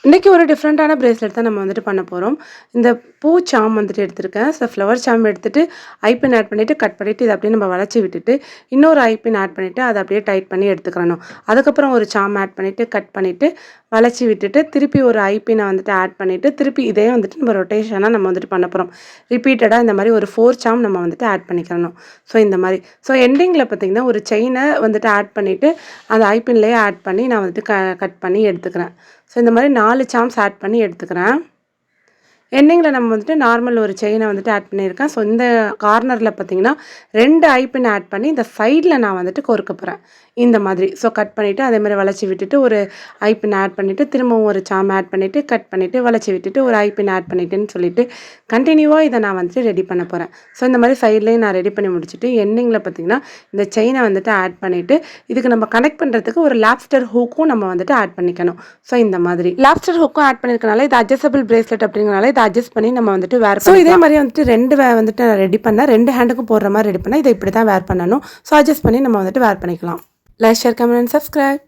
இன்றைக்கி ஒரு டிஃப்ரெண்ட்டான பிரேஸ்லெட் தான் நம்ம வந்துட்டு பண்ண போகிறோம். இந்த பூ சாம் வந்துட்டு எடுத்திருக்கேன். ஸோ ஃப்ளவர் சாம் எடுத்துட்டு ஐப்பின் ஆட் பண்ணிவிட்டு கட் பண்ணிவிட்டு இதை அப்படியே நம்ம வளைச்சி விட்டுட்டு இன்னொரு ஐப்பின் ஆட் பண்ணிவிட்டு அதை அப்படியே டைட் பண்ணி எடுத்துக்கிறணும். அதுக்கப்புறம் ஒரு சாம் ஆட் பண்ணிவிட்டு கட் பண்ணிவிட்டு வளைச்சி விட்டுட்டு திருப்பி ஒரு ஐப்பினை வந்துட்டு ஆட் பண்ணிவிட்டு திருப்பி இதே வந்துட்டு நம்ம ரொட்டேஷனாக நம்ம வந்துட்டு பண்ண போகிறோம். ரிப்பீட்டடாக இந்த மாதிரி ஒரு 4 சாம் நம்ம வந்துட்டு ஆட் பண்ணிக்கிறணும். ஸோ இந்த மாதிரி எண்டிங்கில் பார்த்திங்கன்னா ஒரு செயினை வந்துட்டு ஆட் பண்ணிவிட்டு அந்த ஐப்பின்லேயே ஆட் பண்ணி நான் வந்துட்டு கட் பண்ணி எடுத்துக்கிறேன். ஸோ இந்த மாதிரி 4 சாம்ஸ் ஆட் பண்ணி எடுத்துக்கிறேன். எண்டிங்கில் நம்ம வந்துட்டு நார்மல் ஒரு செயினை வந்துட்டு ஆட் பண்ணியிருக்கேன். ஸோ இந்த கார்னரில் பார்த்தீங்கன்னா 2 ஐப்பின் ஆட் பண்ணி இந்த சைடில் நான் வந்துட்டு கோர்க்க போகிறேன் இந்த மாதிரி. ஸோ கட் பண்ணிவிட்டு அதே மாதிரி வளைச்சி விட்டுட்டு ஒரு ஐப்பின் ஆட் பண்ணிவிட்டு திரும்பவும் ஒரு சாம் ஆட் பண்ணிவிட்டு கட் பண்ணிவிட்டு வளைச்சி விட்டுட்டு ஒரு ஐப்பின் ஆட் பண்ணிவிட்டுன்னு சொல்லிட்டு கண்டினியூவாக இதை நான் வந்துட்டு ரெடி பண்ண போகிறேன். ஸோ இந்த மாதிரி சைட்லேயும் நான் ரெடி பண்ணி முடிச்சுட்டு எண்டிங்கில் பார்த்தீங்கன்னா இந்த செயினை வந்துட்டு ஆட் பண்ணிவிட்டு இதுக்கு நம்ம கனெக்ட் பண்ணுறதுக்கு ஒரு லாப்ஸ்டர் ஹூக்கும் நம்ம வந்துட்டு ஆட் பண்ணிக்கணும். ஸோ இந்த மாதிரி லாப்ஸ்டர் ஹூக்கும் ஆட் பண்ணியிருக்கனால இது அட்ஜஸ்டபிள் பிரேஸ்லெட் அப்படிங்கிறனால இதை அட்ஜஸ்ட் பண்ணி நம்ம வந்துட்டு வேர் பண்ணி இதே மாதிரி வந்துட்டு 2 வந்துட்டு நான் ரெடி பண்ணேன். 2 ஹேண்டுக்கும் போடுற மாதிரி ரெடி பண்ணேன். இதை இப்படி தான் வேர் பண்ணணும். ஸோ அட்ஜஸ்ட் பண்ணி நம்ம வந்துட்டு வேர் பண்ணிக்கலாம். Like, share, comment and subscribe.